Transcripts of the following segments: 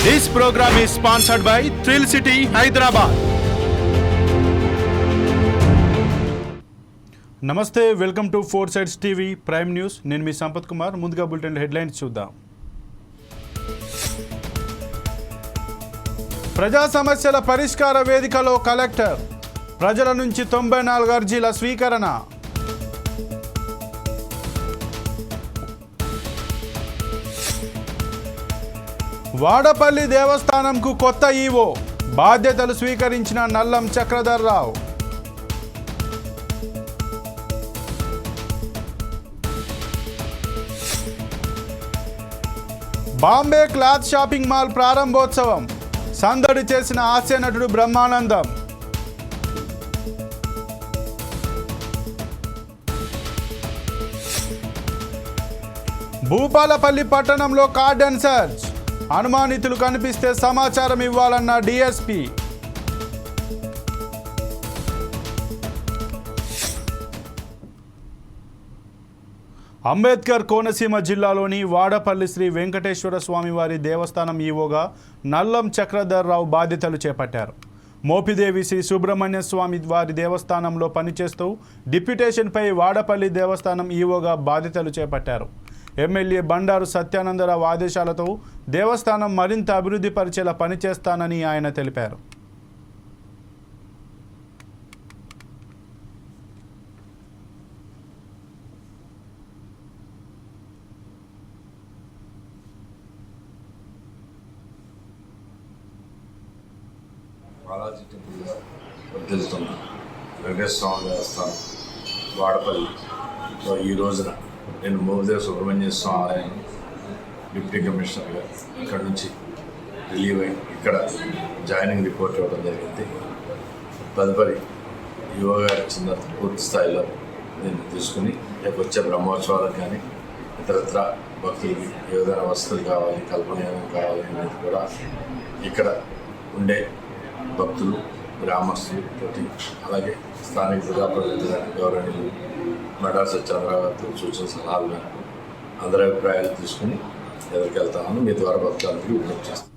This program is sponsored by Thrill City, Hyderabad. నమస్తే, welcome to four sides TV prime news. నేను మీ సంపత్ కుమార్. ముందుగా bulletin headlines చూద్దాం. ప్రజా సమస్యల పరిష్కార వేదికలో కలెక్టర్, ప్రజల నుంచి 94 అర్జీల స్వీకరణ. వాడపల్లి దేవస్థానంకు కొత్త ఈవో, బాధ్యతలు స్వీకరించిన నల్లం చక్రధర్రావు. బాంబే క్లాత్ షాపింగ్ మాల్ ప్రారంభోత్సవం, సందడి చేసిన హాస్య నటుడు బ్రహ్మానందం. భూపాలపల్లి పట్టణంలో కార్డన్ సర్చ్, అనుమానితులు కనిపిస్తే సమాచారం ఇవ్వాలన్న డీఎస్పీ. అంబేద్కర్ కోనసీమ జిల్లాలోని వాడపల్లి శ్రీ వెంకటేశ్వర స్వామివారి దేవస్థానం ఈవోగా నల్లం చక్రధర్రావు బాధ్యతలు చేపట్టారు. మోపిదేవి శ్రీ సుబ్రహ్మణ్య స్వామి వారి దేవస్థానంలో పనిచేస్తూ డిప్యూటేషన్పై వాడపల్లి దేవస్థానం ఈవోగా బాధ్యతలు చేపట్టారు. ఎమ్మెల్యే బండారు సత్యానందరావు ఆదేశాలతో దేవస్థానం మరింత అభివృద్ధి పరిచేలా పనిచేస్తానని ఆయన తెలిపారు. బాలాజీ టెంపుల్గా వర్ధిల్లుతున్న వెంకటేశ్వర స్వామి దేవస్థానం వాడపల్లిలో ఈ రోజున నేను మోపిదేవి సుబ్రహ్మణ్య స్వామి ఆలయం డిప్యూటీ కమిషనర్గా ఇక్కడ నుంచి రిలీవ్ అయ్యి ఇక్కడ జాయినింగ్ రిపోర్ట్ ఇవ్వడం జరిగింది. తదుపరి యోగా ఇచ్చిన పూర్తి స్థాయిలో నేను తీసుకుని రేపు వచ్చే బ్రహ్మోత్సవాలకు కానీ ఇతరత్ర భక్తులకి ఏ విధంగా వసతులు కావాలి, కల్పన కావాలి అనేది కూడా ఇక్కడ ఉండే భక్తులు, గ్రామస్తులతోటి అలాగే స్థానిక ప్రజాప్రతినిధులు గౌరవనీయులు బండారు సత్యానందరావు గారితో సూచన సలహాలు మేరకు అందరి అభిప్రాయాలు తీసుకుని ఎదురుకెళ్తామని మీ ద్వారా భక్తులందరికీ విజ్ఞప్తి చేస్తాను.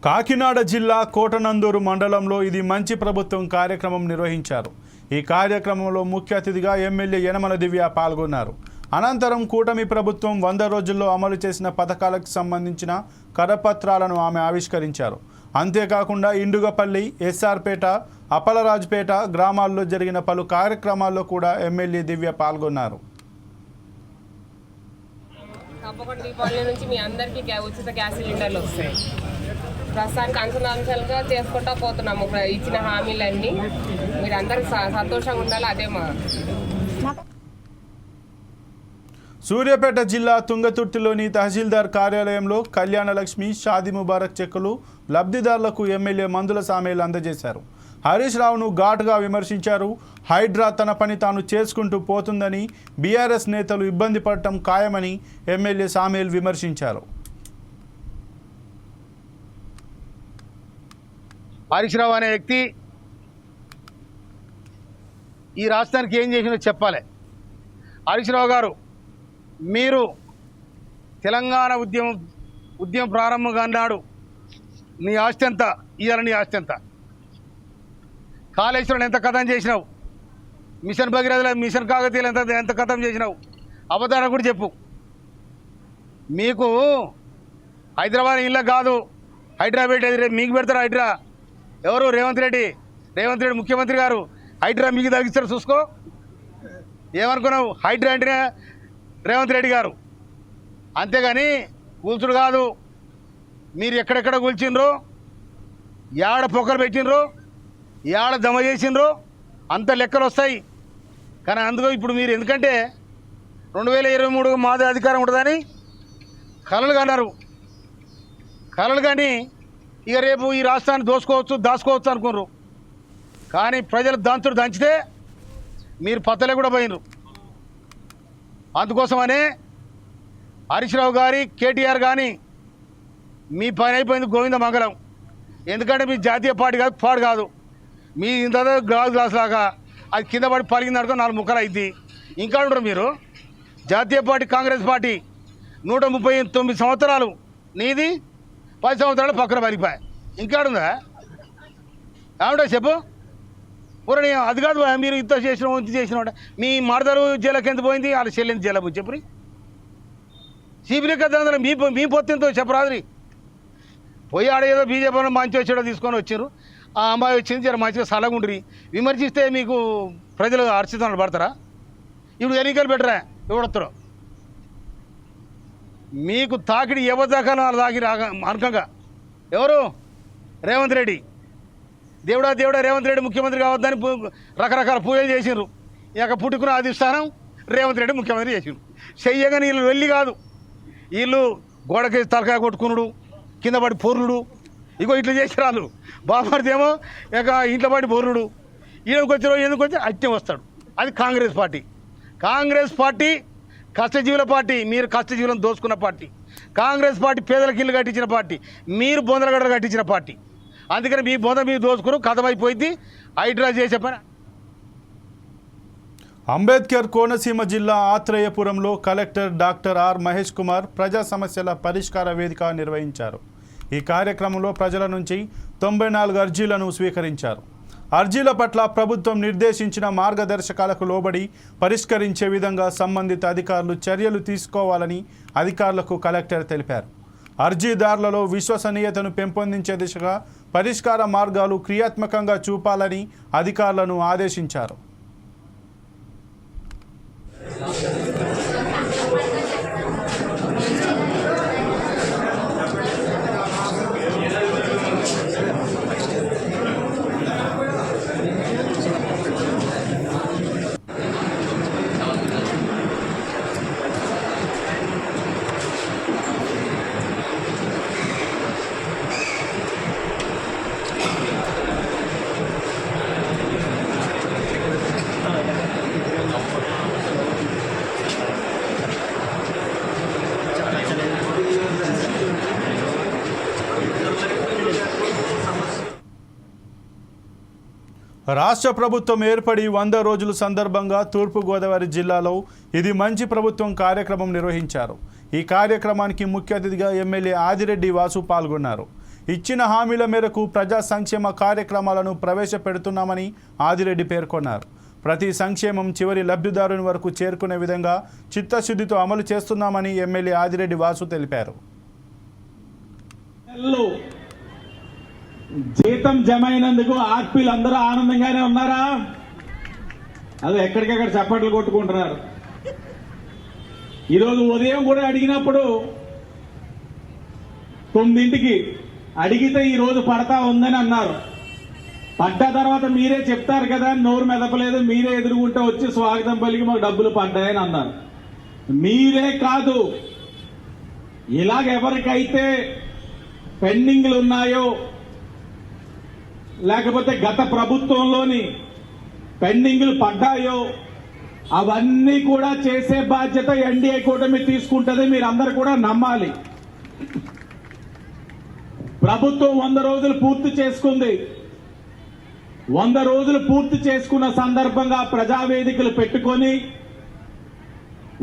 కాకినాడ జిల్లా కోటనందూరు మండలంలో ఇది మంచి ప్రభుత్వం కార్యక్రమం నిర్వహించారు. ఈ కార్యక్రమంలో ముఖ్య అతిథిగా ఎమ్మెల్యే యనమల దివ్య పాల్గొన్నారు. అనంతరం కూటమి ప్రభుత్వం 100 రోజుల్లో అమలు చేసిన పథకాలకు సంబంధించిన కరపత్రాలను ఆమె ఆవిష్కరించారు. అంతేకాకుండా ఇండుగపల్లి, ఎస్ఆర్పేట, అప్పలరాజుపేట గ్రామాల్లో జరిగిన పలు కార్యక్రమాల్లో కూడా ఎమ్మెల్యే దివ్య పాల్గొన్నారు. తప్పకుండా దీపావళి నుంచి మీ అందరికీ ఉచిత గ్యాస్ సిలిండర్లు వస్తాయి. ప్రస్తుతానికి అంచెలంచెలుగా చేసుకుంటా పోతున్నాము. ఇచ్చిన హామీలన్నీ మీరు అందరూ సంతోషంగా ఉండాలి. అదే మా సూర్యాపేట జిల్లా తుంగతుర్తిలోని తహసీల్దార్ కార్యాలయంలో కళ్యాణలక్ష్మి, షాదీ ముబారక్ చెక్కులు లబ్ధిదారులకు ఎమ్మెల్యే మందుల సామేలు అందజేశారు. హరీష్ రావును ఘాటుగా విమర్శించారు. హైడ్రా తన పని తాను చేసుకుంటూ పోతుందని, బీఆర్ఎస్ నేతలు ఇబ్బంది పడటం ఖాయమని ఎమ్మెల్యే సామేల్ విమర్శించారు. హరీష్ రావు అనే వ్యక్తి ఈ రాష్ట్రానికి ఏం చేసినో చెప్పాలి. హరీష్ రావు గారు, మీరు తెలంగాణ ఉద్యమం ప్రారంభంగా అన్నాడు నీ ఆస్తి ఎంత, ఇవాళ నీ ఆస్తి ఎంత? కాళేశ్వరం ఎంత కథం చేసినావు? మిషన్ భగీరథ, మిషన్ కాకతీయులు ఎంత కథం చేసినావు? అబద్ధాన్ని కూడా చెప్పు. మీకు హైదరాబాద్ ఇళ్ళ కాదు, హైదరాబాద్ రేపు మీకు పెడతారు. హైడ్రా ఎవరు? రేవంత్ రెడ్డి ముఖ్యమంత్రి గారు హైడ్రా మీకు తగ్గిస్తారు, చూసుకో. ఏమనుకున్నావు? హైడ్రా అంటేనే రేవంత్ రెడ్డి గారు. అంతేగాని కూల్చుడు కాదు. మీరు ఎక్కడెక్కడ కూల్చిండ్రు, యాడ పొక్కలు పెట్టినరు, యాడ జమ చేసిండ్రు, అంత లెక్కలు వస్తాయి. కానీ అందుకో ఇప్పుడు మీరు ఎందుకంటే 2023 మాది అధికారం ఉంటుందని కలలు కన్నారు. కలలు కానీ ఇక రేపు ఈ రాష్ట్రాన్ని దాచుకోవచ్చు అనుకున్నారు. కానీ ప్రజలు దంచితే మీరు పత్తలే కూడా పోయినరు. అందుకోసమనే హరీష్ రావు గారి, కేటీఆర్ కానీ మీ పని అయిపోయింది గోవింద మంగళం. ఎందుకంటే మీ జాతీయ పార్టీ కాదు. మీ ఇంత గ్లాస్ లాగా అది కింద పడి పలిగింది అనుకో 4 ముక్కలు అయింది. ఇంకా ఉంటారు మీరు. జాతీయ పార్టీ, కాంగ్రెస్ పార్టీ 139 సంవత్సరాలు నీది 10 సంవత్సరాలు పక్కన పలిపాయి ఇంకాడుందా ఏమంటా చెప్పు ఊరని అది కాదు మీరు ఇంత చేసిన ఇంత చేసిన మీ మరదలు జైలుకి ఎంత పోయింది వాళ్ళ చెల్లెంత జైలు చెప్పురి సిబిఐ కదా మీ పొత్తింతో చెప్పరాదురి పోయి ఆడేదో బీజేపీ మంచి వచ్చేటో తీసుకొని వచ్చారు ఆ అమ్మాయి వచ్చింది జర మంచిగా సలగుండ్రి విమర్శిస్తే మీకు ప్రజలు హర్షితలు పడతారా ఇప్పుడు ఎన్నికలు పెట్టరా ఎవడొస్తారో మీకు తాకిడి ఎవరి దాకా వాళ్ళు తాకి అనకంగా ఎవరు రేవంత్ రెడ్డి దేవుడా రేవంత్ రెడ్డి ముఖ్యమంత్రి కావద్దని రకరకాల పూజలు చేసినారు ఇక పుట్టుకున్న అధిష్టానం రేవంత్ రెడ్డి ముఖ్యమంత్రి చేసినారు చెయ్యగానే వీళ్ళు వెళ్ళి కాదు వీళ్ళు గోడకి తలకాయ కొట్టుకునుడు కింద పడి పొర్రుడు ఇగో ఇట్లా చేసి రాళ్ళు బామర్దేమో ఇక ఇంట్లో పడి పొర్రుడు ఈయనకు వచ్చిన ఎందుకు వచ్చి అట్టే వస్తాడు అది కాంగ్రెస్ పార్టీ కష్టజీవుల పార్టీ మీరు కష్టజీవులను దోచుకున్న పార్టీ కాంగ్రెస్ పార్టీ పేదలకు ఇల్లు కట్టించిన పార్టీ మీరు బొందలగడ్డలు కట్టించిన పార్టీ అందుకని మీ బొంద మీరు దోచుకుని కథమైపోయింది హైడ్రా చేసే పని అంబేద్కర్ కోనసీమ జిల్లా ఆత్రేయపురంలో collector doctor R Mahesh Kumar ప్రజా సమస్యల పరిష్కార వేదిక నిర్వహించారు. ఈ కార్యక్రమంలో ప్రజల నుంచి 94 అర్జీలను స్వీకరించారు. అర్జీల పట్ల ప్రభుత్వం నిర్దేశించిన మార్గదర్శకాలకు లోబడి పరిష్కరించే విధంగా సంబంధిత అధికారులు చర్యలు తీసుకోవాలని అధికారులకు కలెక్టర్ తెలిపారు. అర్జీదారులలో విశ్వసనీయతను పెంపొందించే దిశగా పరిష్కార మార్గాలు క్రియాత్మకంగా చూపాలని అధికారులను ఆదేశించారు. రాష్ట్ర ప్రభుత్వం ఏర్పడి 100 రోజుల సందర్భంగా తూర్పుగోదావరి జిల్లాలో ఇది మంచి ప్రభుత్వం కార్యక్రమం నిర్వహించారు. ఈ కార్యక్రమానికి ముఖ్య అతిథిగా ఎమ్మెల్యే ఆదిరెడ్డి వాసు పాల్గొన్నారు. ఇచ్చిన హామీల మేరకు ప్రజా సంక్షేమ కార్యక్రమాలను ప్రవేశపెడుతున్నామని ఆదిరెడ్డి పేర్కొన్నారు. ప్రతి సంక్షేమం చివరి లబ్ధిదారుని వరకు చేరుకునే విధంగా చిత్తశుద్ధితో అమలు చేస్తున్నామని ఎమ్మెల్యే ఆదిరెడ్డి వాసు తెలిపారు. జీతం జమ అయినందుకు ఆర్పీలు అందరూ ఆనందంగానే ఉన్నారా? అది ఎక్కడికెక్కడ చప్పట్లు కొట్టుకుంటున్నారు. ఈరోజు ఉదయం కూడా అడిగినప్పుడు 9ంటికి అడిగితే ఈరోజు పడతా ఉందని అన్నారు. పడ్డ తర్వాత మీరే చెప్తారు కదా, నోరు మెదపలేదు, మీరే ఎదురుగుంటే వచ్చి స్వాగతం పలికి మాకు డబ్బులు పడ్డాయని అన్నారు. మీరే కాదు, ఇలాగెవరికైతే పెండింగ్లు ఉన్నాయో లేకపోతే గత ప్రభుత్వంలోని పెండింగ్లు పడ్డాయో అవన్నీ కూడా చేసే బాధ్యత ఎన్డీఏ కూటమి తీసుకుంటుంది. మీరందరూ కూడా నమ్మాలి. ప్రభుత్వం 100 రోజులు పూర్తి చేసుకుంది. 100 రోజులు పూర్తి చేసుకున్న సందర్భంగా ప్రజావేదికలు పెట్టుకొని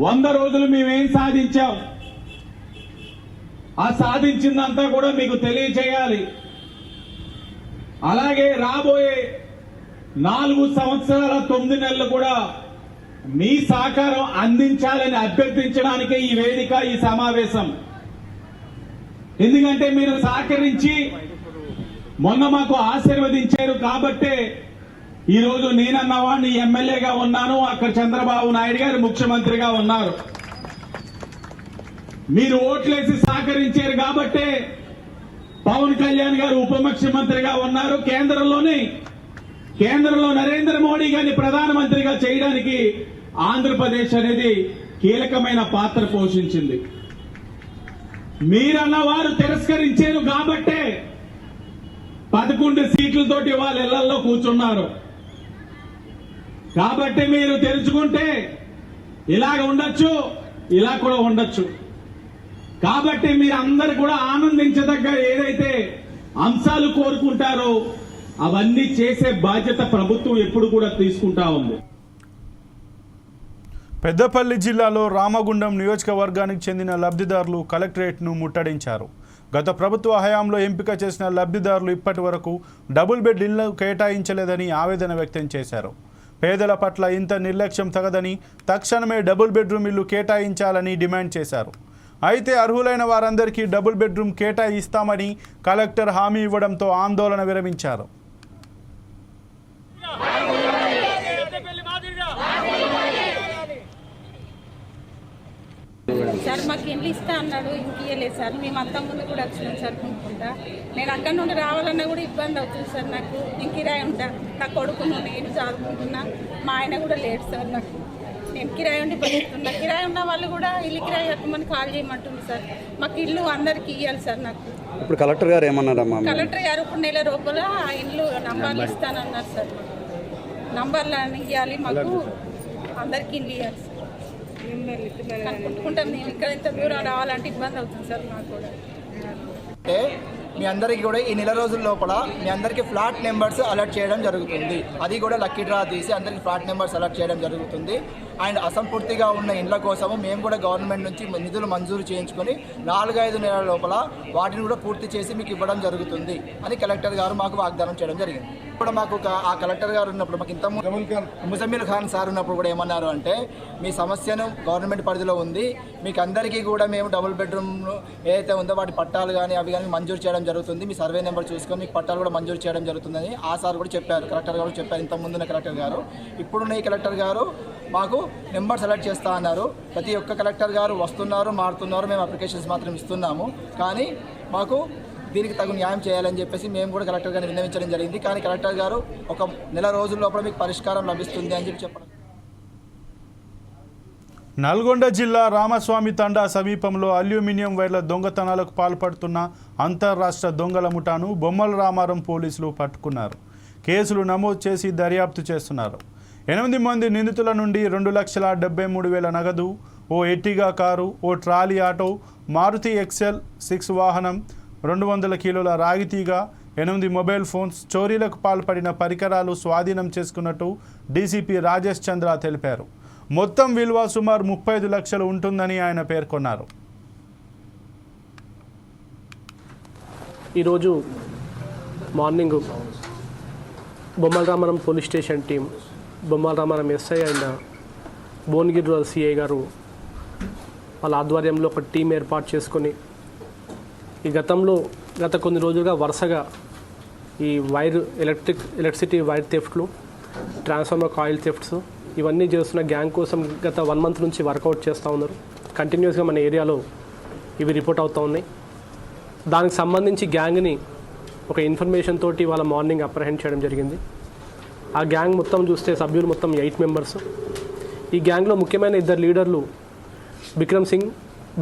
100 రోజులు మేమేం సాధించాం, ఆ సాధించిందంతా కూడా మీకు తెలియజేయాలి. అలాగే రాబోయే 4 సంవత్సరాల 9 నెలలు కూడా మీ సహకారం అందించాలని అభ్యర్థించడానికే ఈ వేదిక, ఈ సమావేశం. ఎందుకంటే మీరు సహకరించి మొన్న మాకు ఆశీర్వదించారు కాబట్టే ఈరోజు నేనన్నవాడిని ఎమ్మెల్యేగా ఉన్నాను, అక్కడ చంద్రబాబు నాయుడు గారు ముఖ్యమంత్రిగా ఉన్నారు. మీరు ఓట్లేసి సహకరించారు కాబట్టే పవన్ కళ్యాణ్ గారు ఉప ముఖ్యమంత్రిగా ఉన్నారు. కేంద్రంలో నరేంద్ర మోడీ గారిని ప్రధానమంత్రిగా చేయడానికి ఆంధ్రప్రదేశ్ అనేది కీలకమైన పాత్ర పోషించింది. మీరన్న వారు తిరస్కరించారు కాబట్టే 11 సీట్లతోటి వాళ్ళ ఇళ్లలో కూర్చున్నారు. కాబట్టి మీరు తెలుసుకుంటే ఇలాగ ఉండొచ్చు, ఇలా కూడా ఉండొచ్చు. కాబట్టి మీరందరూ కూడా ఆనందించదగ్గ ఏదైతే అంశాలు కోరుకుంటారో అవన్నీ చేసే బాధ్యత ప్రభుత్వం ఎప్పుడు కూడా తీసుకుంటా ఉంది. పెద్దపల్లి జిల్లాలో రామగుండం నియోజకవర్గానికి చెందిన లబ్ధిదారులు కలెక్టరేట్ను ముట్టడించారు. గత ప్రభుత్వ హయాంలో ఎంపిక చేసిన లబ్ధిదారులు ఇప్పటి వరకు డబుల్ బెడ్ ఇళ్లు కేటాయించలేదని ఆవేదన వ్యక్తం చేశారు. పేదల పట్ల ఇంత నిర్లక్ష్యం తగదని తక్షణమే డబుల్ బెడ్రూమ్ ఇల్లు కేటాయించాలని డిమాండ్ చేశారు. అయితే అర్హులైన వారందరికీ డబుల్ బెడ్రూమ్ కేటాయిస్తామని కలెక్టర్ హామీ ఇవ్వడంతో ఆందోళన విరమించారు. సార్ మాకు ఇండ్లు ఇస్తా అన్నాడు, ఇంక ఇవ్వలేదు సార్. మేము అంత ముందు కూడా వచ్చినాం సార్ కొనుక్కుంటా. నేను అక్కడి నుండి రావాలన్నా కూడా ఇబ్బంది అవుతుంది సార్. నాకు నేను కిరాయి ఉంటా, నా కొడుకును నేను చదువుకుంటున్నా, మా ఆయన కూడా లేడు సార్. నేను కిరాయి ఉండి బతుకుతున్నా. కిరాయి ఉన్న వాళ్ళు కూడా ఇల్లు కిరాయి కట్టమని కాల్ చేయమంటుంది సార్. మాకు ఇల్లు అందరికి ఇవ్వాలి సార్. నాకు ఇప్పుడు కలెక్టర్ గారు ఏమన్నారమ్మా? కలెక్టర్ గారు ఇప్పుడు నెల లోపల ఆ ఇల్లు నంబర్లు ఇస్తానన్నారు సార్. నంబర్లు ఇవ్వాలి, మాకు అందరికి ఇల్లు ఇవ్వాలి సార్. కనుక్కుంటాం. నేను ఇక్కడ ఇంత దూరం రావాలంటే ఇబ్బంది అవుతుంది సార్ నాకు కూడా. అంటే మీ అందరికీ కూడా ఈ నెల రోజుల లోపల మీ అందరికీ ఫ్లాట్ నెంబర్స్ అలర్ట్ చేయడం జరుగుతుంది. అది కూడా లక్కీ డ్రా తీసి అందరికీ ఫ్లాట్ నెంబర్స్ అలర్ట్ చేయడం జరుగుతుంది. అండ్ అసంపూర్తిగా ఉన్న ఇండ్ల కోసము మేము కూడా గవర్నమెంట్ నుంచి నిధులు మంజూరు చేయించుకొని 4-5 నెలల లోపల వాటిని కూడా పూర్తి చేసి మీకు ఇవ్వడం జరుగుతుంది అని కలెక్టర్ గారు మాకు వాగ్దానం చేయడం జరిగింది. కూడా మాకు ఆ కలెక్టర్ గారు ఉన్నప్పుడు మాకు ఇంత ముజమ్మిల్ ఖాన్ సార్ ఉన్నప్పుడు కూడా ఏమన్నారు అంటే, మీ సమస్యను గవర్నమెంట్ పరిధిలో ఉంది, మీకు అందరికీ కూడా మేము డబుల్ బెడ్రూమ్ ఏదైతే ఉందో వాటి పట్టాలు కానీ అవి కానీ మంజూరు చేయడం జరుగుతుంది, మీ సర్వే నెంబర్ చూసుకొని మీకు పట్టాలు కూడా మంజూరు చేయడం జరుగుతుందని ఆ సార్ కూడా చెప్పారు. కలెక్టర్ గారు చెప్పారు ఇంత ముందున్న కలెక్టర్ గారు. ఇప్పుడున్న ఈ కలెక్టర్ గారు మాకు నెంబర్ సెలెక్ట్ చేస్తా అన్నారు. ప్రతి ఒక్క కలెక్టర్ గారు వస్తున్నారు, మారుతున్నారు, మేము అప్లికేషన్స్ మాత్రం ఇస్తున్నాము. కానీ మాకు దీనికి తగు న్యాయం చేయాలని చెప్పేసి మేము కూడా కలెక్టర్ గారిని విన్నవించడం జరిగింది. కానీ కలెక్టర్ గారు ఒక నెల రోజుల లోపల మీకు పరిష్కారం లభిస్తుంది అని చెప్పడం. నల్గొండ జిల్లా రామస్వామి తండా సమీపంలో అల్యూమినియం వైర్ల దొంగతనాలకు పాల్పడుతున్న అంతర్రాష్ట్ర దొంగల ముఠాను బొమ్మల రామారం పోలీసులు పట్టుకున్నారు. కేసులు నమోదు చేసి దర్యాప్తు చేస్తున్నారు. 8 మంది నిందితుల నుండి 2,73,000 నగదు, ఓ ఎట్టిగా కారు, ఓ ట్రాలీ ఆటో, మారుతి ఎక్సెల్ 6 వాహనం, 200 కిలోల రాగితీగ, 8 మొబైల్ ఫోన్స్, చోరీలకు పాల్పడిన పరికరాలు స్వాధీనం చేసుకున్నట్టు డీసీపీ రాజేష్ చంద్ర తెలిపారు. మొత్తం విలువ సుమారు 35 లక్షలు ఉంటుందని ఆయన పేర్కొన్నారు. ఈరోజు మార్నింగ్ బొమ్మల రామారం పోలీస్ స్టేషన్ టీం, బొమ్మల Ramaram SI and Bhuvanagiri rural CI గారు వాళ్ళ ఆధ్వర్యంలో ఒక టీం ఏర్పాటు చేసుకొని గత కొన్ని రోజులుగా వరుసగా ఈ ఎలక్ట్రిసిటీ వైర్ థెఫ్ట్లు, ట్రాన్స్ఫార్మర్ కాయిల్ థెఫ్ట్స్ ఇవన్నీ చేస్తున్న గ్యాంగ్ కోసం గత 1 మంత్ నుంచి వర్కౌట్ చేస్తూ ఉన్నారు. కంటిన్యూస్గా మన ఏరియాలో ఇవి రిపోర్ట్ అవుతూ ఉన్నాయి. దానికి సంబంధించి గ్యాంగ్ని ఒక ఇన్ఫర్మేషన్ తోటి వాళ్ళ మార్నింగ్ అప్రహెండ్ చేయడం జరిగింది. ఆ గ్యాంగ్ మొత్తం చూస్తే సభ్యులు మొత్తం 8 మెంబర్స్. ఈ గ్యాంగ్లో ముఖ్యమైన 2 లీడర్లు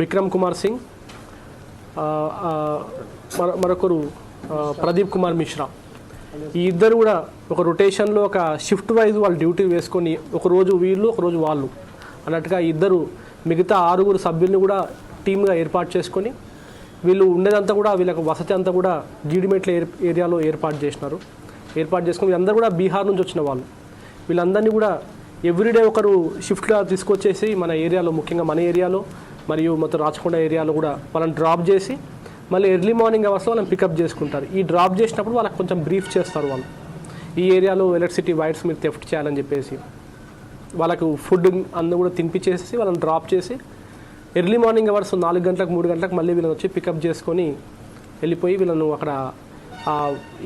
బిక్రమ్ కుమార్ సింగ్, మరొకరు ప్రదీప్ కుమార్ మిశ్రా. ఈ ఇద్దరు కూడా ఒక రొటేషన్లో ఒక షిఫ్ట్ వైజ్ వాళ్ళు డ్యూటీ వేసుకొని ఒకరోజు వీళ్ళు ఒకరోజు వాళ్ళు అన్నట్టుగా ఇద్దరు మిగతా 6 సభ్యుల్ని కూడా టీమ్గా ఏర్పాటు చేసుకొని వీళ్ళు ఉండేదంతా కూడా వీళ్ళకి వసతి అంతా కూడా జీడిమెట్ల ఏరియాలో ఏర్పాటు చేసుకొని వీళ్ళందరూ కూడా బీహార్ నుంచి వచ్చిన వాళ్ళు. వీళ్ళందరినీ కూడా ఎవ్రీడే ఒకరు షిఫ్ట్గా తీసుకొచ్చేసి మన ఏరియాలో, ముఖ్యంగా మన ఏరియాలో మరియు మొత్తం రాచకొండ ఏరియాలో కూడా వాళ్ళని డ్రాప్ చేసి మళ్ళీ ఎర్లీ మార్నింగ్ అవర్స్లో వాళ్ళని పికప్ చేసుకుంటారు. ఈ డ్రాప్ చేసినప్పుడు వాళ్ళకి కొంచెం బ్రీఫ్ చేస్తారు. వాళ్ళు ఈ ఏరియాలో ఎలక్ట్రిసిటీ వైర్స్ మీరు థెఫ్ట్ చేయాలని చెప్పేసి వాళ్ళకు ఫుడ్ అన్నీ కూడా తినిపించేసి వాళ్ళని డ్రాప్ చేసి ఎర్లీ మార్నింగ్ అవర్స్ 4 గంటలకు 3 గంటలకు మళ్ళీ వీళ్ళని వచ్చి పికప్ చేసుకొని వెళ్ళిపోయి వీళ్ళను అక్కడ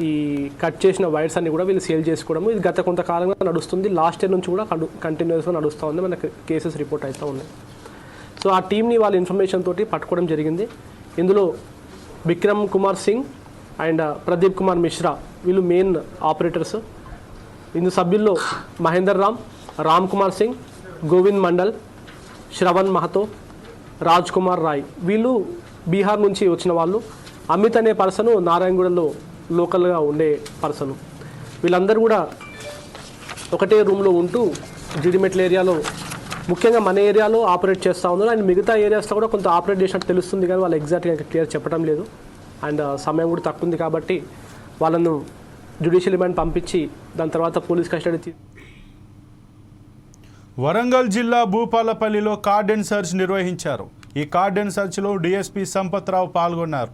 ఈ కట్ చేసిన వైర్స్ అన్ని కూడా వీళ్ళు సేల్ చేసుకోవడము ఇది గత కొంతకాలంగా నడుస్తుంది. లాస్ట్ ఇయర్ నుంచి కూడా కంటిన్యూస్గా నడుస్తూ ఉంది. మనకు కేసెస్ రిపోర్ట్ అవుతూ ఉన్నాయి. సో ఆ టీంని వాళ్ళ ఇన్ఫర్మేషన్ తోటి పట్టుకోవడం జరిగింది. ఇందులో బిక్రమ్ కుమార్ సింగ్ అండ్ ప్రదీప్ కుమార్ మిశ్రా వీళ్ళు మెయిన్ ఆపరేటర్స్. ఇందు సభ్యుల్లో మహేందర్ రామ్ కుమార్ సింగ్, గోవింద్ మండల్, శ్రవణ్ మహతో, రాజ్ కుమార్ రాయ్ వీళ్ళు బీహార్ నుంచి వచ్చిన వాళ్ళు. అమిత్ అనే పర్సను నారాయణగూడలో లోకల్గా ఉండే పర్సను. వీళ్ళందరూ కూడా ఒకటే రూమ్లో ఉంటూ జీడిమెట్ల ఏరియాలో, ముఖ్యంగా మన ఏరియాలో ఆపరేట్ చేస్తూ ఉన్నారు. అండ్ మిగతా ఏరియాస్లో కూడా కొంత ఆపరేట్ చేసినట్టు తెలుస్తుంది, కానీ వాళ్ళు ఎగ్జాక్ట్గా క్లియర్ చెప్పడం లేదు. అండ్ సమయం కూడా తక్కువ ఉంది కాబట్టి వాళ్ళను జ్యుడిషియల్ రిమాండ్ పంపించి దాని తర్వాత పోలీస్ కస్టడీ వరంగల్ జిల్లా భూపాలపల్లిలో కార్డెన్ సెర్చ్ నిర్వహించారు. ఈ కార్డెన్ సెర్చ్లో డీఎస్పీ సంపత్రావు పాల్గొన్నారు.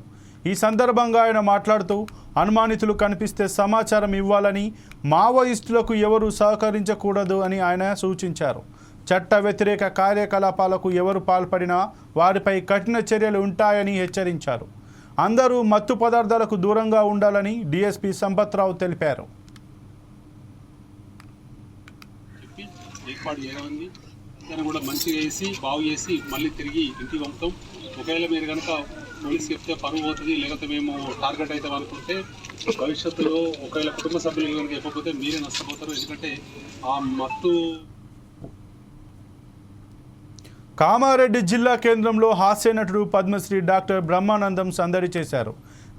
ఈ సందర్భంగా ఆయన మాట్లాడుతూ అనుమానితులు కనిపిస్తే సమాచారం ఇవ్వాలని, మావోయిస్టులకు ఎవరూ సహకరించకూడదు అని ఆయన సూచించారు. చట్ట వ్యతిరేక కార్యకలాపాలకు ఎవరు పాల్పడినా వారిపై కఠిన చర్యలు ఉంటాయని హెచ్చరించారు. అందరూ మత్తు పదార్థాలకు దూరంగా ఉండాలని డీఎస్పీ సంపత్రావు తెలిపారు. ఏర్పాటు చేయడం దాన్ని కూడా మంచిగా వేసి బాగు చేసి మళ్ళీ తిరిగి ఇంటికి పంపుతాం. ఒకవేళ మీరు కనుక పోలీస్ చెప్తే పరువు పోతుంది, లేకపోతే మేము టార్గెట్ అవుతాం అనుకుంటే భవిష్యత్తులో ఒకవేళ కుటుంబ సభ్యులు కనుక చెప్పకపోతే మీరే నష్టపోతారు. ఎందుకంటే ఆ మత్తు. కామారెడ్డి జిల్లా కేంద్రంలో హాస్య నటుడు పద్మశ్రీ డాక్టర్ బ్రహ్మానందం సందడి చేశారు.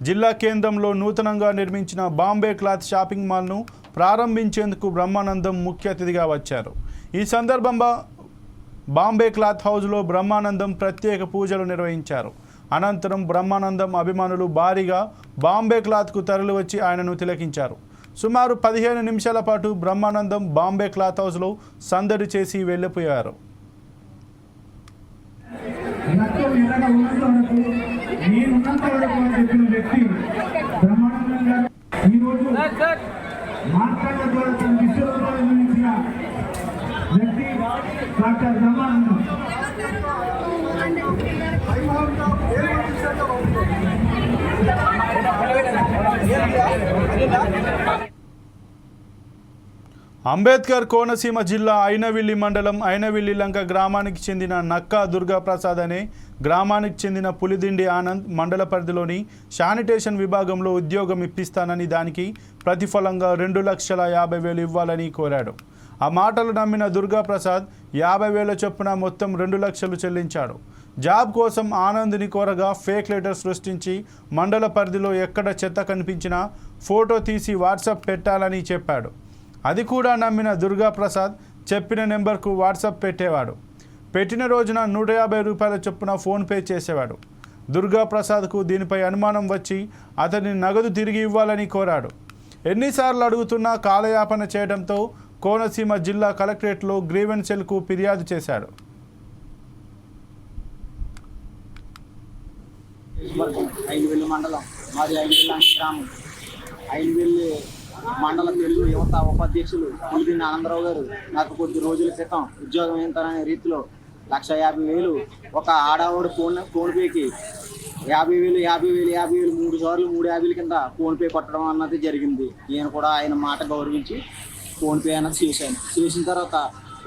జిల్లా కేంద్రంలో నూతనంగా నిర్మించిన బాంబే క్లాత్ షాపింగ్ మాల్ను ప్రారంభించేందుకు బ్రహ్మానందం ముఖ్య అతిథిగా వచ్చారు. ఈ సందర్భంగా బాంబే క్లాత్ హౌస్లో బ్రహ్మానందం ప్రత్యేక పూజలు నిర్వహించారు. అనంతరం బ్రహ్మానందం అభిమానులు భారీగా బాంబే క్లాత్కు తరలివచ్చి ఆయనను తిలకించారు. సుమారు 15 నిమిషాల పాటు బ్రహ్మానందం బాంబే క్లాత్ హౌస్లో సందడి చేసి వెళ్ళిపోయారు. అంబేద్కర్ కోనసీమ జిల్లా ఐనవిల్లి మండలం ఐనవిల్లి లంక గ్రామానికి చెందిన నక్కా దుర్గాప్రసాద్ అనే గ్రామానికి చెందిన పులిదిండి ఆనంద్ మండల పరిధిలోని శానిటేషన్ విభాగంలో ఉద్యోగం ఇప్పిస్తానని, దానికి ప్రతిఫలంగా 2,50,000 ఇవ్వాలని కోరాడు. ఆ మాటలు నమ్మిన దుర్గాప్రసాద్ 50,000 చొప్పున మొత్తం 2 లక్షలు చెల్లించాడు. జాబ్ కోసం ఆనంద్ని కోరగా ఫేక్ లెటర్ సృష్టించి మండల పరిధిలో ఎక్కడ చెత్త కనిపించినా ఫోటో తీసి వాట్సాప్ పెట్టాలని చెప్పాడు. అది కూడా నమ్మిన దుర్గాప్రసాద్ చెప్పిన నెంబర్కు వాట్సాప్ పెట్టేవాడు. పెట్టిన రోజున 150 రూపాయల చొప్పున ఫోన్పే చేసేవాడు. దుర్గాప్రసాద్కు దీనిపై అనుమానం వచ్చి అతన్ని నగదు తిరిగి ఇవ్వాలని కోరాడు. ఎన్నిసార్లు అడుగుతున్నా కాలయాపన చేయడంతో కోనసీమ జిల్లా కలెక్టరేట్లో గ్రీవెన్స్ సెల్కు ఫిర్యాదు చేశాడు. ఐనవిల్లి మండలం మాది ఐనవిల్లి గ్రామం. ఐనవిల్లి మండల తెలుగు యువత ఉపాధ్యక్షులు పులిదిండి ఆనందరావు గారు నాకు కొద్ది రోజుల క్రితం ఉద్యోగం ఏంటనే రీతిలో 1,50,000 ఒక ఆడవాడు ఫోన్పేకి 50,000 3 సార్లు 350 కింద ఫోన్పే కొట్టడం అన్నది జరిగింది. నేను కూడా ఆయన మాట గౌరవించి ఫోన్పే అన్నది చేశాను. చేసిన తర్వాత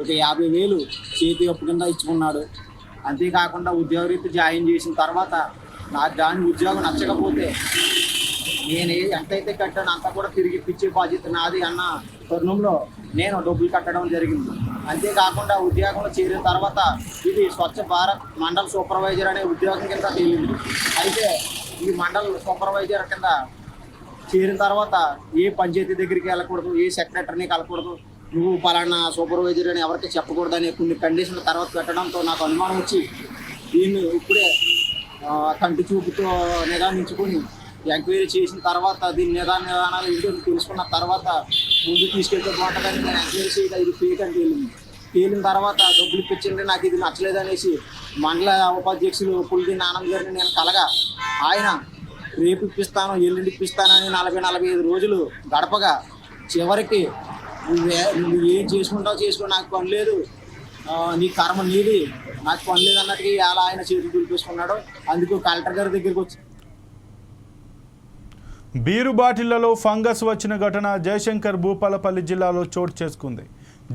ఒక 50,000 చేతి అప్పు కింద ఇచ్చుకున్నాడు. అంతేకాకుండా ఉద్యోగరీత్యా జాయిన్ చేసిన తర్వాత నాకు దాని ఉద్యోగం నచ్చకపోతే నేను ఎంతైతే కట్టానో అంతా కూడా తిరిగి ఇప్పించే బాధ్యత నాది అన్న తరుణంలో నేను డబ్బులు కట్టడం జరిగింది. అంతేకాకుండా ఉద్యోగంలో చేరిన తర్వాత ఇది స్వచ్ఛ భారత్ మండల సూపర్వైజర్ అనే ఉద్యోగం కింద తేలింది. అయితే ఈ మండల సూపర్వైజర్ కింద చేరిన తర్వాత ఏ పంచాయతీ దగ్గరికి వెళ్ళకూడదు, ఏ సెక్రటరీని కలకూడదు, నువ్వు పలానా సూపర్వైజర్ అని ఎవరికి చెప్పకూడదు అనే కొన్ని కండిషన్ల తర్వాత పెట్టడంతో నాకు అనుమానం వచ్చి దీన్ని ఇప్పుడే కంటి చూపుతో నిదానించుకొని ఎంక్వైరీ చేసిన తర్వాత దీని నిదానాలు ఏంటో తెలుసుకున్న తర్వాత ముందు తీసుకెళ్తే బాగుంటుందని నేను ఎంక్వైరీ చేయగా ఇది ఫేక్ అని తేలిన తర్వాత డబ్బులు ఇప్పించండి, నాకు ఇది నచ్చలేదు అనేసి మండల ఉపాధ్యక్షులు పులిదిండి ఆనంద్ గారిని నేను కలగా ఆయన రేపు ఇప్పిస్తాను, ఎల్లుండి ఇప్పిస్తానని 40-45 రోజులు గడపగా చివరికి నువ్వు ఏం చేసుకుంటావు చేసుకో, నాకు పని లేదు, నీ కర్మ నీది, నాకు పని లేదు అన్నట్టుగా ఎలా ఆయన చేతులు దులిపేసుకున్నాడు. అందుకు కలెక్టర్ గారి దగ్గరికి వచ్చి బీరు బాటిళ్లలో ఫంగస్ వచ్చిన ఘటన జయశంకర్ భూపాలపల్లి జిల్లాలో చోటు చేసుకుంది.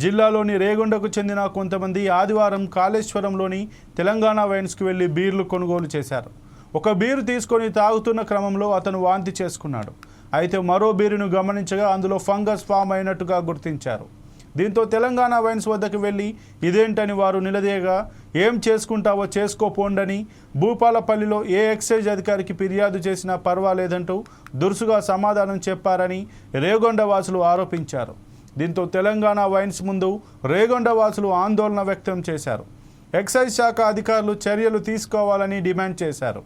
జిల్లాలోని రేగొండకు చెందిన కొంతమంది ఆదివారం కాళేశ్వరంలోని తెలంగాణ వైన్స్కు వెళ్లి బీర్లు కొనుగోలు చేశారు. ఒక బీరు తీసుకొని తాగుతున్న క్రమంలో అతను వాంతి చేసుకున్నాడు. అయితే మరో బీరును గమనించగా అందులో ఫంగస్ ఫామ్ అయినట్టుగా గుర్తించారు. దీంతో తెలంగాణ వైన్స్ వద్దకు వెళ్ళి ఇదేంటని వారు నిలదీయగా ఏం చేసుకుంటావో చేసుకోపోండని, భూపాలపల్లిలో ఏ ఎక్సైజ్ అధికారికి ఫిర్యాదు చేసినా పర్వాలేదంటూ దురుసుగా సమాధానం చెప్పారని రేగొండ వాసులు ఆరోపించారు. దీంతో తెలంగాణ వైన్స్ ముందు రేగొండ వాసులు ఆందోళన వ్యక్తం చేశారు. ఎక్సైజ్ శాఖ అధికారులు చర్యలు తీసుకోవాలని డిమాండ్ చేశారు.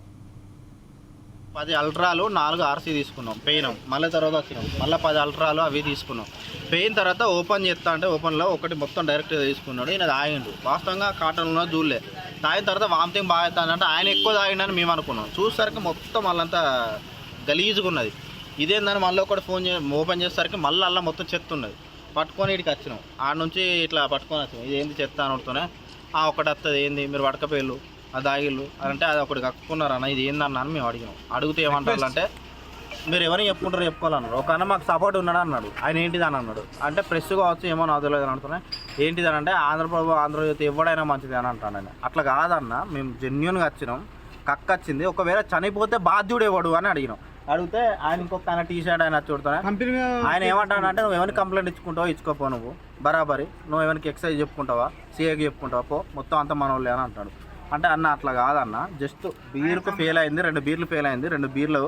10 అల్ట్రాలు 4 ఆర్సీ తీసుకున్నాం, పోయినాం. మళ్ళీ తర్వాత వచ్చినాం, మళ్ళీ 10 అల్ట్రాలు అవి తీసుకున్నాం. పోయిన తర్వాత ఓపెన్ చేస్తా అంటే ఓపెన్లో ఒకటి మొత్తం డైరెక్ట్గా తీసుకున్నాడు. ఈయన తాగిండు. వాస్తవంగా కాటన్లో జూలే తాగిన తర్వాత వామిటింగ్ బాగా అవుతానంటే ఆయన ఎక్కువ తాగిండని మేము అనుకున్నాం. చూసేసరికి మొత్తం వాళ్ళంతా గలీజుగా ఉన్నది. ఇదేందని మళ్ళీ ఒకటి ఓపెన్ చేసేసరికి మళ్ళీ అలా మొత్తం చెత్త ఉన్నది. పట్టుకొని ఇక్కడికి వచ్చినాం. ఆడ నుంచి ఇట్లా పట్టుకొని వచ్చినాం. ఇది ఏంది చెత్త అనుకుంటూనే ఒకటి వస్తుంది, ఏంది మీరు పడకపోయారు అది తాగిళ్ళు అంటే అది ఒకటి కక్కున్నారన్న, ఇది ఏందన్నా అని మేము అడిగినాం. అడిగితే ఏమంటారు అంటే మీరు ఎవరిని చెప్పుకుంటారో చెప్పుకోవాలన్నారు. ఒక అన్న మాకు సపోర్ట్ ఉన్నాడు అన్నాడు. ఆయన ఏంటిది అని అన్నాడు. అంటే ప్రెస్ కావచ్చు ఏమో నాకు తెలియదు అని అంటున్నాయి. ఏంటిది అని అంటే ఆంధ్రప్రభు ఆంధ్రజ్యోతి ఎవడైనా మంచిది అని అంటాను. అట్లా కాదన్న, మేము జెన్యున్గా వచ్చినాం, కక్క వచ్చింది, ఒకవేళ చనిపోతే బాధ్యుడు ఎవడు అని అడిగినాం. అడిగితే ఆయన ఇంకొక ఆయన టీ షర్ట్ ఆయన చూడుతానే ఆయన ఏమంటాడంటే నువ్వు ఎవరికి కంప్లైంట్ ఇచ్చుకుంటావో ఇచ్చుకోపో, నువ్వు బరాబరి నువ్వు ఎవరికి ఎక్సైజ్ చెప్పుకుంటావా సిఐకి చెప్పుకుంటావా పో, మొత్తం అంతా మనోళ్ళే అని అంటాడు. అంటే అన్న అట్లా కాదన్న, జస్ట్ బీర్కు ఫెయిల్ అయింది, 2 బీర్లు ఫెయిల్ అయింది. 2 బీర్లు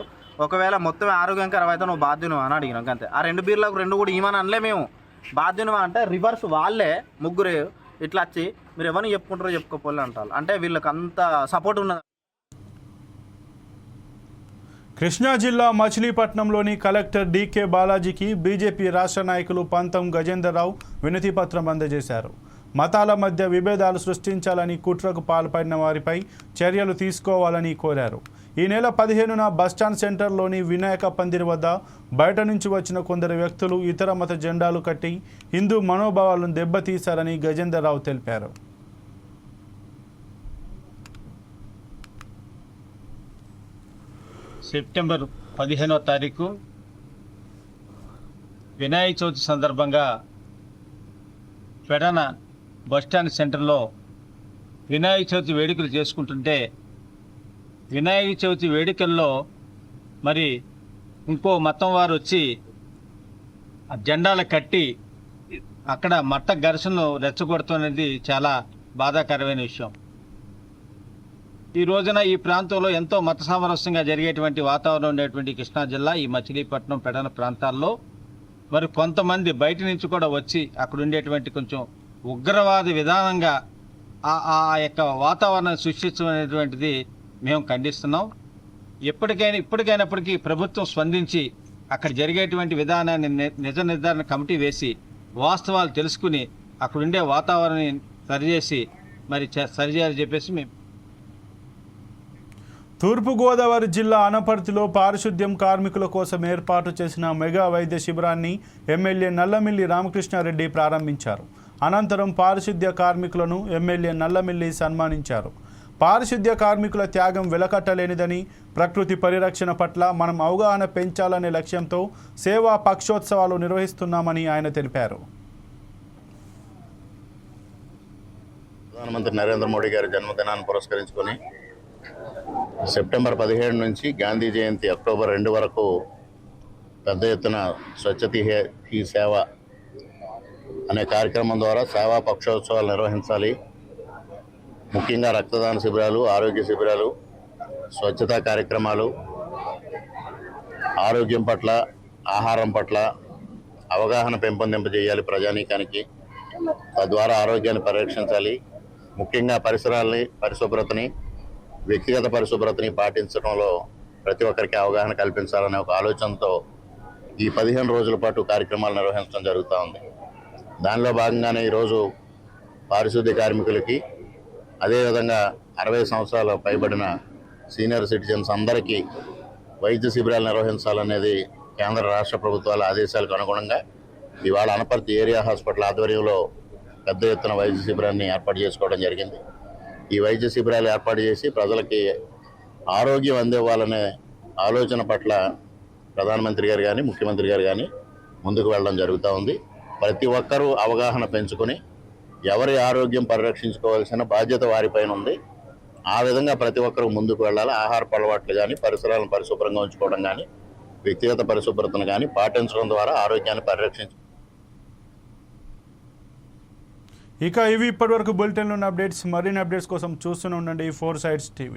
ఒకవేళ మొత్తం ఆరోగ్యకరం అయితే నువ్వు బాధ్యును అని అడిగినాం అంతే. ఆ 2 బీర్లకు 2 కూడా ఏమని అనలే మేము. బాధ్యును అంటే రివర్స్ వాళ్ళే ముగ్గురు ఇట్లా వచ్చి మీరు ఎవరిని చెప్పుకుంటారో చెప్పుకోపోలే అంటారు. అంటే వీళ్ళకి అంత సపోర్ట్ ఉన్నది. కృష్ణా జిల్లా మచిలీపట్నంలోని కలెక్టర్ డీకే బాలాజీకి బీజేపీ రాష్ట్ర నాయకులు పంతం గజేందర్రావు వినతి పత్రం అందజేశారు. మతాల మధ్య విభేదాలు సృష్టించాలని కుట్రకు పాల్పడిన వారిపై చర్యలు తీసుకోవాలని కోరారు. ఈ నెల 15న బస్టాండ్ సెంటర్లోని వినాయక పందిరి వద్ద బయట నుంచి వచ్చిన కొందరు వ్యక్తులు ఇతర మత జెండాలు కట్టి హిందూ మనోభావాలను దెబ్బతీశారని గజేందర్రావు తెలిపారు. సెప్టెంబర్ 15వ తారీఖు వినాయక చవితి సందర్భంగా పెడన బస్టాండ్ సెంటర్లో వినాయక చవితి వేడుకలు చేసుకుంటుంటే వినాయక చవితి వేడుకల్లో మరి ఇంకో మతం వారు వచ్చి ఆ జెండాలు కట్టి అక్కడ మత ఘర్షణలు రెచ్చగొడుతున్నది చాలా బాధాకరమైన విషయం. ఈ రోజున ఈ ప్రాంతంలో ఎంతో మత సామరస్యంగా జరిగేటువంటి వాతావరణం ఉండేటువంటి కృష్ణా జిల్లా ఈ మచిలీపట్నం పెడన ప్రాంతాల్లో మరి కొంతమంది బయట నుంచి కూడా వచ్చి అక్కడ ఉండేటువంటి కొంచెం ఉగ్రవాద విధానంగా ఆ యొక్క వాతావరణాన్ని సృష్టించనేటువంటిది మేము ఖండిస్తున్నాం. ఇప్పటికైనప్పటికీ ప్రభుత్వం స్పందించి అక్కడ జరిగేటువంటి విధానాన్ని నిజ నిర్ధారణ కమిటీ వేసి వాస్తవాలు తెలుసుకుని అక్కడ ఉండే వాతావరణాన్ని సరిచేసి మరి సరిచేయాలని చెప్పేసి మేము. తూర్పుగోదావరి జిల్లా అనపర్తిలో పారిశుద్ధ్యం కార్మికుల కోసం ఏర్పాటు చేసిన మెగా వైద్య శిబిరాన్ని ఎమ్మెల్యే నల్లమిల్లి రామకృష్ణారెడ్డి ప్రారంభించారు. అనంతరం పారిశుద్ధ్య కార్మికులను ఎమ్మెల్యే నల్లమిల్లి సన్మానించారు. పారిశుద్ధ్య కార్మికుల త్యాగం వెలకట్టలేనిదని, ప్రకృతి పరిరక్షణ పట్ల మనం అవగాహన పెంచాలనే లక్ష్యంతో సేవా పక్షోత్సవాలు నిర్వహిస్తున్నామని ఆయన తెలిపారు. ప్రధానమంత్రి నరేంద్ర మోడీ గారి జన్మదినాన్ని పురస్కరించుకొని సెప్టెంబర్ 17 నుంచి గాంధీ జయంతి అక్టోబర్ 2 వరకు పెద్ద ఎత్తున స్వచ్ఛత హీ సేవ అనే కార్యక్రమం ద్వారా సేవా పక్షోత్సవాలు నిర్వహించాలి. ముఖ్యంగా రక్తదాన శిబిరాలు, ఆరోగ్య శిబిరాలు, స్వచ్ఛతా కార్యక్రమాలు, ఆరోగ్యం పట్ల, ఆహారం పట్ల అవగాహన పెంపొందింపజేయాలి ప్రజానీకానికి. తద్వారా ఆరోగ్యాన్ని పరిరక్షించాలి. ముఖ్యంగా పరిశుభ్రతని, వ్యక్తిగత పరిశుభ్రతని పాటించడంలో ప్రతి ఒక్కరికి అవగాహన కల్పించాలనే ఒక ఆలోచనతో ఈ 15 రోజుల పాటు కార్యక్రమాలు నిర్వహించడం జరుగుతూ ఉంది. దానిలో భాగంగానే ఈరోజు పారిశుద్ధ్య కార్మికులకి, అదేవిధంగా 60 సంవత్సరాలు పైబడిన సీనియర్ సిటిజన్స్ అందరికీ వైద్య శిబిరాలు నిర్వహించాలనేది కేంద్ర రాష్ట్ర ప్రభుత్వాల ఆదేశాలకు అనుగుణంగా ఇవాళ అనపర్తి ఏరియా హాస్పిటల్ ఆధ్వర్యంలో పెద్ద ఎత్తున వైద్య శిబిరాన్ని ఏర్పాటు చేసుకోవడం జరిగింది. ఈ వైద్య శిబిరాలు ఏర్పాటు చేసి ప్రజలకి ఆరోగ్యం అందివ్వాలనే ఆలోచన పట్ల ప్రధానమంత్రి గారు కానీ, ముఖ్యమంత్రి గారు కానీ ముందుకు వెళ్ళడం జరుగుతూ ఉంది. ప్రతి ఒక్కరూ అవగాహన పెంచుకొని ఎవరి ఆరోగ్యం పరిరక్షించుకోవాల్సిన బాధ్యత వారిపైన ఉంది. ఆ విధంగా ప్రతి ఒక్కరూ ముందుకు వెళ్ళాలి. ఆహారపు అలవాట్లు కానీ, పరిసరాలను పరిశుభ్రంగా ఉంచుకోవడం కానీ, వ్యక్తిగత పరిశుభ్రతను కానీ పాటించడం ద్వారా ఆరోగ్యాన్ని ఇక ఇవి ఇప్పటివరకు బులెటిన్లో ఉన్న అప్డేట్స్. మరిన్ని అప్డేట్స్ కోసం చూస్తూనే ఉండండి 4 Sides TV.